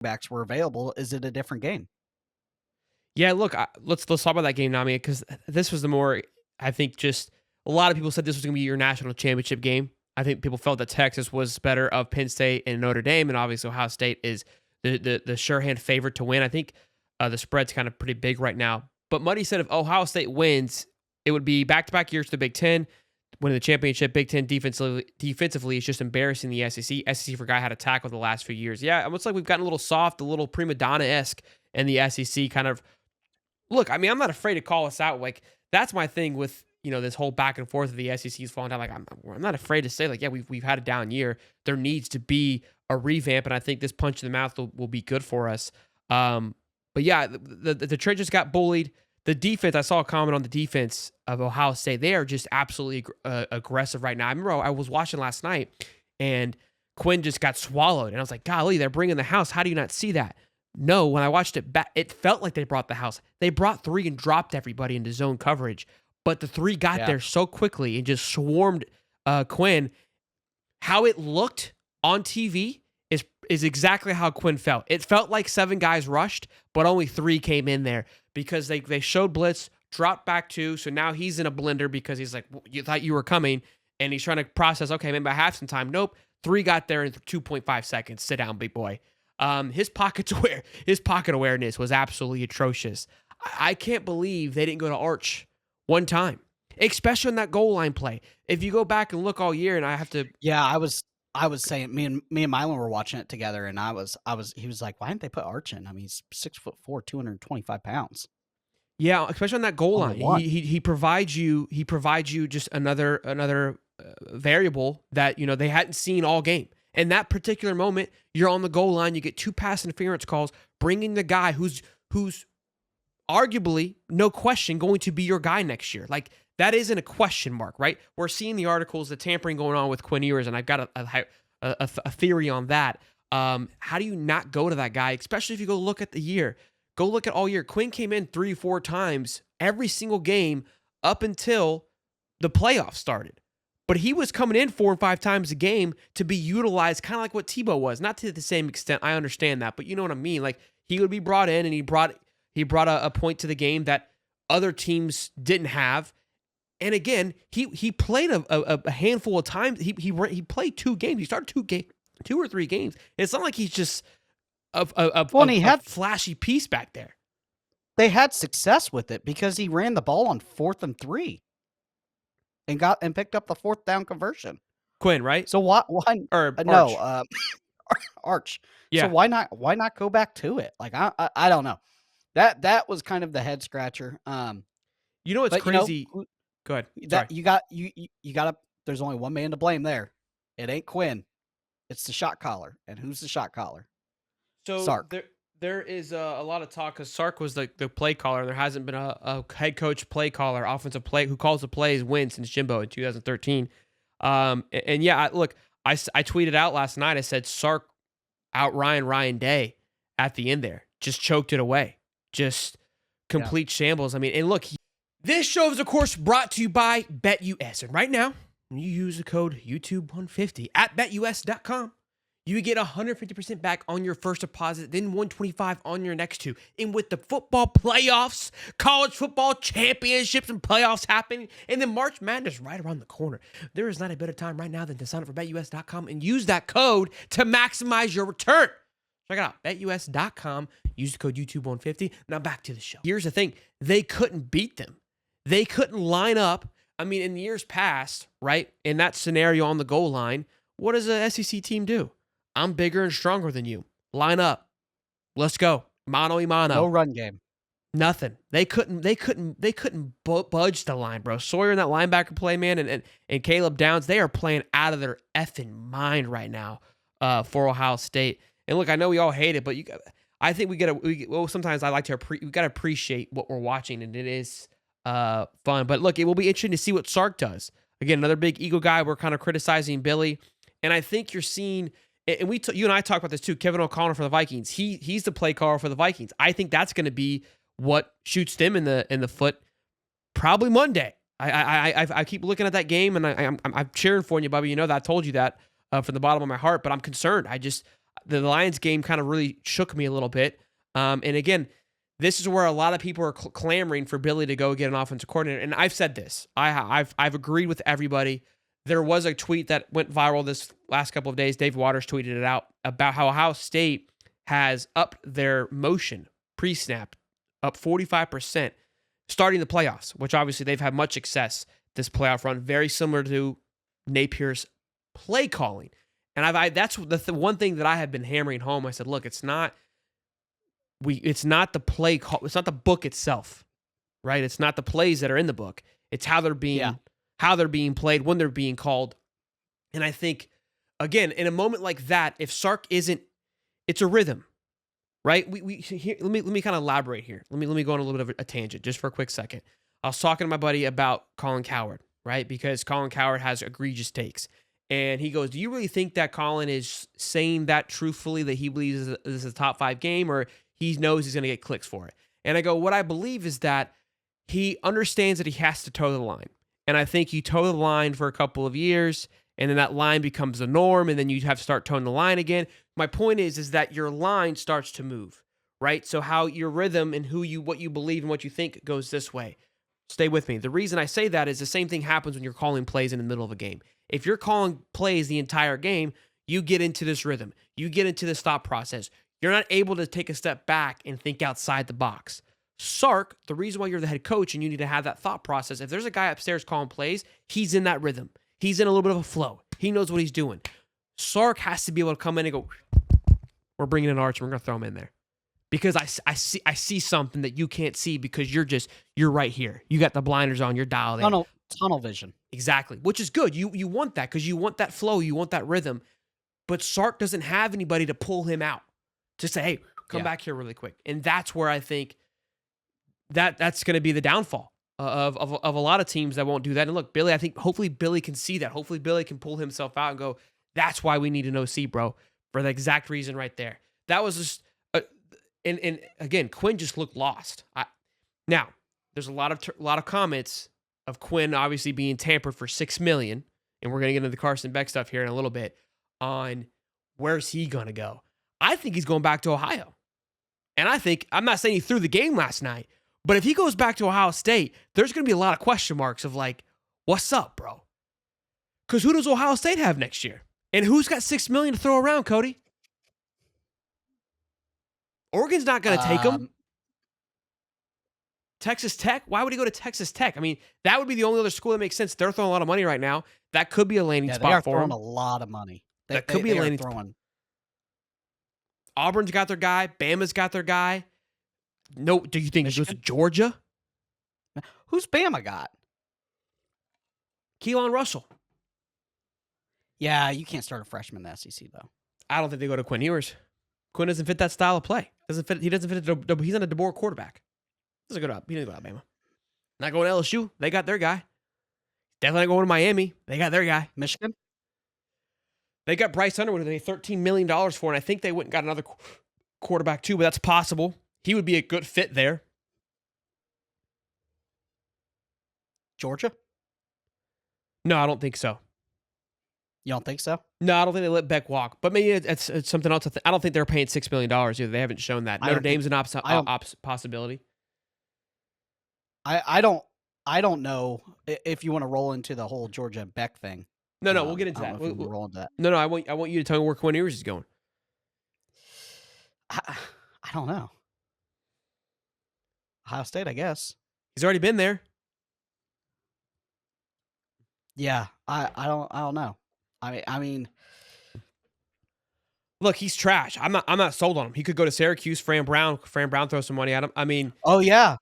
backs were available, is it a different game? Yeah, look, let's talk about that game now, man, because this was the more, I think, just a lot of people said this was going to be your national championship game. I think people felt that Texas was better of Penn State and Notre Dame, and obviously Ohio State is the sure hand favorite to win. I think the spread's kind of pretty big right now. But Muddy said if Ohio State wins, it would be back-to-back years to the Big Ten, winning the championship. Big Ten defensively is just embarrassing the SEC. SEC forgot how to tackle the last few years. Yeah, it looks like we've gotten a little soft, a little prima donna-esque, and the SEC kind of. Look, I mean, I'm not afraid to call us out. Like, that's my thing with, this whole back and forth of the SEC's falling down. Like, I'm not afraid to say, like, yeah, we've had a down year. There needs to be a revamp, and I think this punch in the mouth will be good for us. But yeah, the trenches got bullied. The defense, I saw a comment on the defense of Ohio State. They are just absolutely aggressive right now. I remember I was watching last night, and Quinn just got swallowed. And I was like, golly, they're bringing the house. How do you not see that? No, when I watched it back, it felt like they brought the house. They brought 3 and dropped everybody into zone coverage. But the 3 got there so quickly and just swarmed Quinn. How it looked on TV is exactly how Quinn felt. It felt like 7 guys rushed, but only 3 came in there because they showed blitz, dropped back 2. So now he's in a blender because he's like, well, you thought you were coming. And he's trying to process, okay, maybe I have some time. Nope. 3 got there in 2.5 seconds. Sit down, big boy. His pocket awareness was absolutely atrocious. I can't believe they didn't go to Arch one time, especially on that goal line play. If you go back and look all year, and I have to, Yeah, I was saying me and Mylon were watching it together, and he was like, why didn't they put Arch in? I mean, he's 6'4", 225 pounds. yeah, especially on that goal On the line, one. he provides you just another variable that they hadn't seen all game. In that particular moment, you're on the goal line, you get 2 pass interference calls, bringing the guy who's arguably, no question, going to be your guy next year. Like, that isn't a question mark, right? We're seeing the articles, the tampering going on with Quinn Ewers, and I've got a theory on that. How do you not go to that guy, especially if you go look at the year? Go look at all year. Quinn came in 3-4 times every single game up until the playoffs started. But he was coming in 4 and 5 times a game to be utilized, kind of like what Tebow was. Not to the same extent, I understand that, but you know what I mean. Like, he would be brought in, and he brought a point to the game that other teams didn't have. And again, he played a handful of times. He played 2 games. He started 2 or 3 games. It's not like he's just a flashy piece back there. They had success with it because he ran the ball on 4th and 3. And picked up the 4th down conversion. Quinn, right? So why or no, Arch. Yeah. So why not go back to it? Like, I don't know. That was kind of the head scratcher. You know what's crazy? Go ahead. That you got to. There's only one man to blame there. It ain't Quinn. It's the shot caller. And who's the shot caller? So Sark. There is a lot of talk because Sark was the play caller. There hasn't been a head coach play caller, offensive play, who calls the plays win since Jimbo in 2013. And yeah, I tweeted out last night. I said Sark out Ryan Day at the end there. Just choked it away. Just complete shambles. I mean, and look, this show is, of course, brought to you by BetUS. And right now, when you use the code YouTube150 at BetUS.com, you get 150% back on your first deposit, then 125 on your next 2. And with the football playoffs, college football championships and playoffs happening, and then March Madness right around the corner, there is not a better time right now than to sign up for BetUS.com and use that code to maximize your return. Check it out, BetUS.com. Use the code YouTube150. Now back to the show. Here's the thing. They couldn't beat them. They couldn't line up. I mean, in the years past, right, in that scenario on the goal line, what does a SEC team do? I'm bigger and stronger than you. Line up. Let's go. Mano y mano. No run game. Nothing. They couldn't budge the line, bro. Sawyer in that linebacker play, man, and Caleb Downs, they are playing out of their effing mind right now for Ohio State. And look, I know we all hate it, but I think sometimes I like to we got to appreciate what we're watching, and it is fun. But look, it will be interesting to see what Sark does. Again, another big Eagle guy. We're kind of criticizing Billy, and I think you're seeing. And you and I talked about this too. Kevin O'Connor for the Vikings. He's the play caller for the Vikings. I think that's going to be what shoots them in the foot probably Monday. I keep looking at that game, and I'm cheering for you, Bubby. You know that I told you that from the bottom of my heart. But I'm concerned. The Lions game kind of really shook me a little bit. And again, this is where a lot of people are clamoring for Billy to go get an offensive coordinator. And I've said this. I've agreed with everybody. There was a tweet that went viral this last couple of days. Dave Waters tweeted it out about how Ohio State has upped their motion pre-snap up 45%, starting the playoffs, which obviously they've had much success this playoff run, very similar to Napier's play calling. And that's the one thing that I have been hammering home. I said, look, it's not the play call, it's not the book itself, right? It's not the plays that are in the book. It's how they're being played, when they're being called. And I think, again, in a moment like that, if Sark isn't, it's a rhythm, right? Here, let me kind of elaborate here. Let me go on a little bit of a tangent just for a quick second. I was talking to my buddy about Colin Cowherd, right? Because Colin Cowherd has egregious takes. And he goes, do you really think that Colin is saying that truthfully, that he believes this is a top 5 game, or he knows he's going to get clicks for it? And I go, what I believe is that he understands that he has to toe the line. And I think you toe the line for a couple of years, and then that line becomes the norm, and then you have to start toeing the line again. My point is that your line starts to move, right? So how your rhythm and what you believe and what you think goes this way. Stay with me. The reason I say that is the same thing happens when you're calling plays in the middle of a game. If you're calling plays the entire game, you get into this rhythm. You get into the thought process. You're not able to take a step back and think outside the box. Sark, the reason why you're the head coach and you need to have that thought process, if there's a guy upstairs calling plays, he's in that rhythm. He's in a little bit of a flow. He knows what he's doing. Sark has to be able to come in and go, we're bringing in Arch and we're going to throw him in there. Because I see something that you can't see because you're right here. You got the blinders on, you're dialed in. Tunnel vision. Exactly, which is good. You want that because you want that flow, you want that rhythm. But Sark doesn't have anybody to pull him out, to say, hey, come back here really quick. And that's where I think that's going to be the downfall of a lot of teams that won't do that. And look, Billy, I think hopefully Billy can see that. Hopefully Billy can pull himself out and go, that's why we need an OC, bro, for the exact reason right there. That was just, and again, Quinn just looked lost. Now, there's a lot of comments of Quinn obviously being tampered for $6 million, and we're going to get into the Carson Beck stuff here in a little bit, on where's he going to go. I think he's going back to Ohio. And I'm not saying he threw the game last night, but if he goes back to Ohio State, there's going to be a lot of question marks of like, what's up, bro? Because who does Ohio State have next year? And who's got $6 million to throw around, Cody? Oregon's not going to take him. Texas Tech? Why would he go to Texas Tech? I mean, that would be the only other school that makes sense. They're throwing a lot of money right now. That could be a landing spot for him. They are throwing a lot of money. That could be a landing spot. Auburn's got their guy. Bama's got their guy. No, do you think it goes to Georgia? Who's Bama got? Keelan Russell. Yeah, you can't start a freshman in the SEC, though. I don't think they go to Quinn Ewers. Quinn doesn't fit that style of play. He doesn't fit. He's not a DeBoer quarterback. He doesn't go to Alabama. Not going to LSU. They got their guy. Definitely not going to Miami. They got their guy. Michigan. They got Bryce Underwood. They paid $13 million for, and I think they went and got another quarterback too. But that's possible. He would be a good fit there. Georgia? No, I don't think so. You don't think so? No, I don't think they let Beck walk. But maybe it's something else. I don't think they're paying $6 million either. They haven't shown that. Notre Dame's an possibility. I don't know if you want to roll into the whole Georgia and Beck thing. No, we'll get into that. We'll roll into that. No, I want you to tell me where Quinn Ewers is going. I don't know. Ohio State, I guess. He's already been there. Yeah, I don't know. I mean, look, he's trash. I'm not sold on him. He could go to Syracuse. Fran Brown throws some money at him. I mean, oh yeah,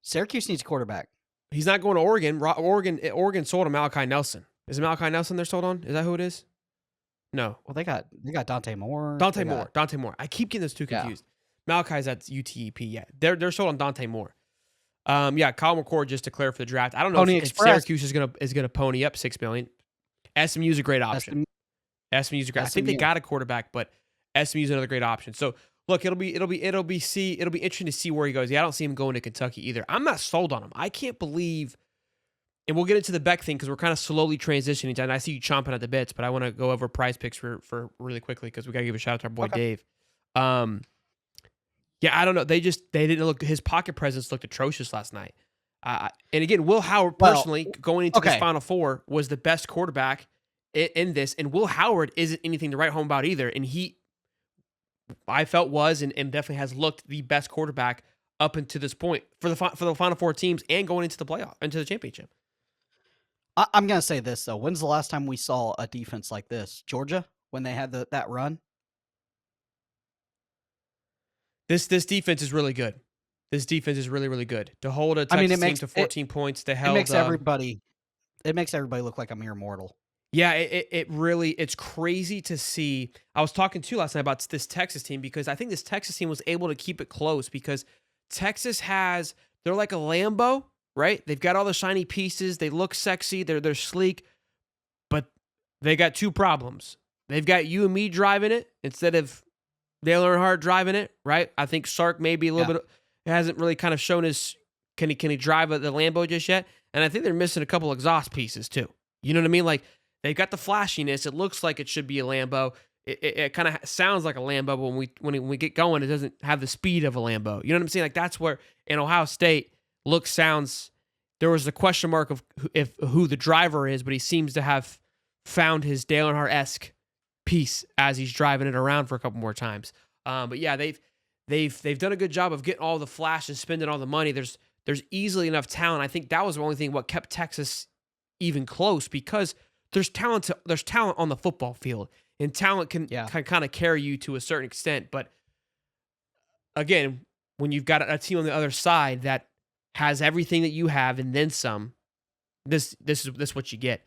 Syracuse needs a quarterback. He's not going to Oregon. Oregon sold him Malachi Nelson. Is it Malachi Nelson they're sold on? Is that who it is? No. Well, they got Dante Moore. Dante Moore. I keep getting those two confused. Yeah. Malachi's at UTEP. Yeah, they're sold on Dante Moore. Kyle McCord just declared for the draft. I don't know if Syracuse is gonna pony up $6 million. SMU's a great option. SMU's a great. I think they got a quarterback, but SMU's another great option. So look, it'll be interesting to see where he goes. Yeah, I don't see him going to Kentucky either. I'm not sold on him. I can't believe And we'll get into the Beck thing because we're kind of slowly transitioning. And I see you chomping at the bits, but I want to go over prize picks for really quickly because we got to give a shout out to our boy Okay. Dave. Um, yeah, I don't know. They didn't look. His pocket presence looked atrocious last night. And again, Will Howard Well, personally going into this okay. Final Four was the best quarterback in this, and Will Howard isn't anything to write home about either. And I felt was and definitely has looked the best quarterback up until this point for the Final Four teams and going into the playoff into the championship. I'm gonna say this though. When's the last time we saw a defense like this? Georgia, when they had that run. This defense is really good. This defense is really, really good. To hold a I mean, Texas team to 14 points, they it held. makes everybody look like a mere mortal. Yeah, it really, it's crazy to see. I was talking to you last night about this Texas team because I think this Texas team was able to keep it close because Texas they're like a Lambo, right? They've got all the shiny pieces. They look sexy. They're sleek, but they got two problems. They've got you and me driving it instead of Dale Earnhardt driving it, right? I think Sark maybe a little bit hasn't really kind of shown can he drive the Lambo just yet? And I think they're missing a couple exhaust pieces too. You know what I mean? Like they've got the flashiness. It looks like it should be a Lambo. It kind of sounds like a Lambo, but when we get going, it doesn't have the speed of a Lambo. You know what I'm saying? Like that's where in Ohio State sounds. There was a question mark of who the driver is, but he seems to have found his Dale Earnhardt-esque piece as he's driving it around for a couple more times. But yeah, they've done a good job of getting all the flash and spending all the money. There's easily enough talent. I think that was the only thing what kept Texas even close because there's talent on the football field and talent can kind of carry you to a certain extent. But again, when you've got a team on the other side that has everything that you have and then some, this is what you get.